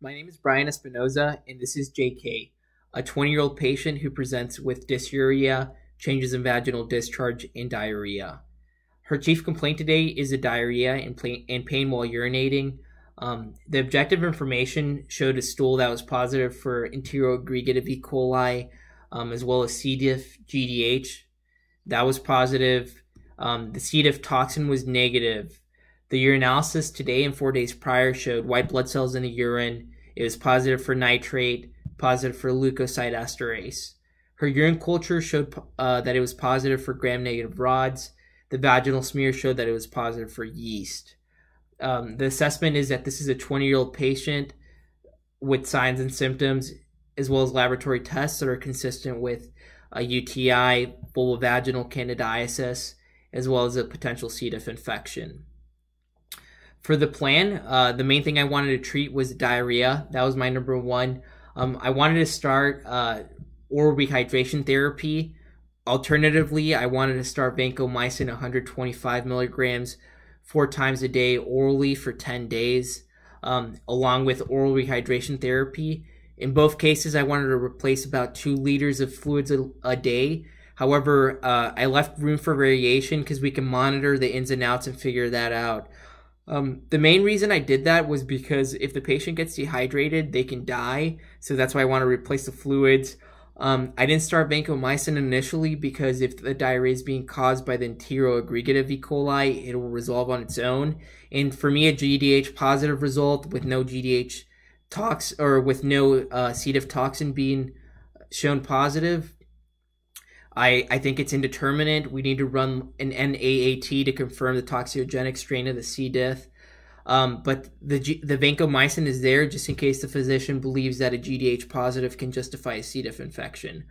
My name is Bryan Espinoza, and this is JK, a 20-year-old patient who presents with dysuria, changes in vaginal discharge, and diarrhea. Her chief complaint today is the diarrhea and pain while urinating. The objective information showed a stool that was positive for enteroaggregative E. coli, as well as C. diff GDH. That was positive. The C. diff toxin was negative. The urinalysis today and 4 days prior showed white blood cells in the urine. It was positive for nitrate, positive for leukocyte esterase. Her urine culture showed that it was positive for gram-negative rods. The vaginal smear showed that it was positive for yeast. The assessment is that this is a 20-year-old patient with signs and symptoms, as well as laboratory tests that are consistent with a UTI, vulvovaginal candidiasis, as well as a potential C. diff infection. For the plan, the main thing I wanted to treat was diarrhea. That was my number one. I wanted to start oral rehydration therapy. Alternatively, I wanted to start vancomycin 125 milligrams 4 times a day orally for 10 days, along with oral rehydration therapy. In both cases, I wanted to replace about 2 liters of fluids a day. However, I left room for variation because we can monitor the ins and outs and figure that out. The main reason I did that was because if the patient gets dehydrated, they can die. So that's why I want to replace the fluids. I didn't start vancomycin initially because if the diarrhea is being caused by the enteroaggregative E. coli, it will resolve on its own. And for me, a GDH positive result with no GDH tox or with no C. diff toxin being shown positive, I think it's indeterminate. We need to run an NAAT to confirm the toxigenic strain of the C. diff. But the vancomycin is there just in case the physician believes that a GDH positive can justify a C. diff infection.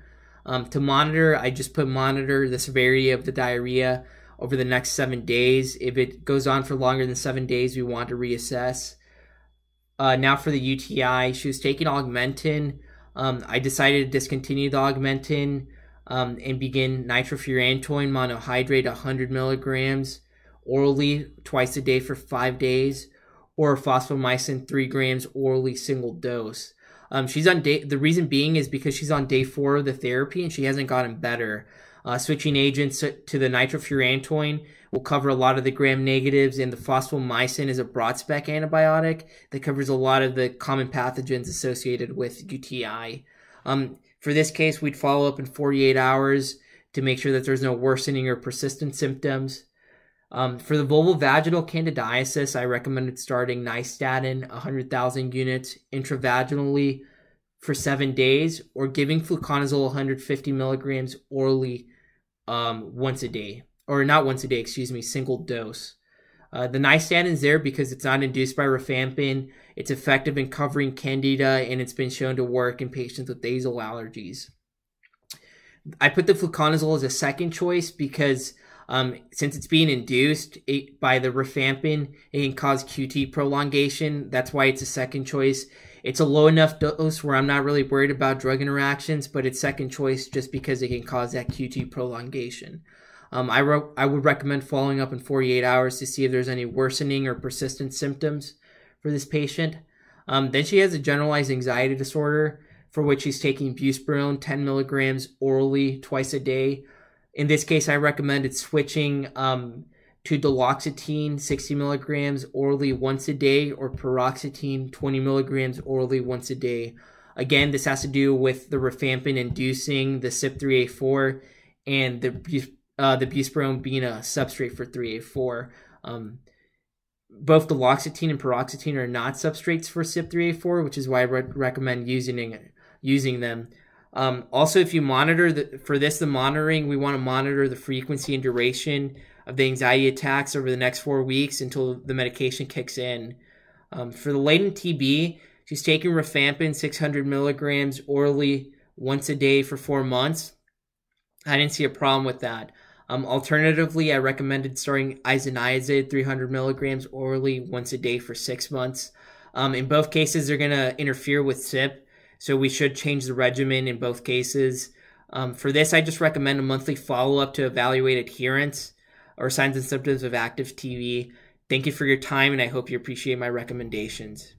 To monitor, I just put monitor the severity of the diarrhea over the next 7 days. If it goes on for longer than 7 days, we want to reassess. Now for the UTI, she was taking Augmentin. I decided to discontinue the Augmentin and begin nitrofurantoin monohydrate 100 milligrams orally twice a day for 5 days, or phosphomycin 3 grams orally single dose. She's on the reason being is because she's on day 4 of the therapy and she hasn't gotten better. Switching agents to the nitrofurantoin will cover a lot of the gram negatives, and the phosphomycin is a broad spec antibiotic that covers a lot of the common pathogens associated with UTI. For this case, we'd follow up in 48 hours to make sure that there's no worsening or persistent symptoms. For the vulvovaginal candidiasis, I recommended starting nystatin 100,000 units intravaginally for 7 days, or giving fluconazole 150 milligrams orally once a day. Or not once a day, excuse me, single dose. The nystatin is there because it's not induced by rifampin. It's effective in covering candida, and it's been shown to work in patients with nasal allergies. I put the fluconazole as a second choice because since it's being induced by the rifampin, it can cause QT prolongation. That's why it's a second choice. It's a low enough dose where I'm not really worried about drug interactions, but it's second choice just because it can cause that QT prolongation. I would recommend following up in 48 hours to see if there's any worsening or persistent symptoms for this patient. Then she has a generalized anxiety disorder for which she's taking buspirone 10 milligrams orally twice a day. In this case, I recommended switching to duloxetine 60 milligrams orally once a day, or paroxetine 20 milligrams orally once a day. Again, this has to do with the rifampin inducing the CYP3A4 and the buspirone being a substrate for 3A4. Both duloxetine and paroxetine are not substrates for CYP3A4, which is why I recommend using them. Also, if you monitor the monitoring, we want to monitor the frequency and duration of the anxiety attacks over the next 4 weeks until the medication kicks in. For the latent TB, she's taking rifampin 600 milligrams orally once a day for 4 months. I didn't see a problem with that. Alternatively, I recommended starting isoniazid 300 milligrams orally once a day for 6 months. In both cases, they're going to interfere with CYP, so we should change the regimen in both cases. For this, I just recommend a monthly follow-up to evaluate adherence or signs and symptoms of active TB. Thank you for your time, and I hope you appreciate my recommendations.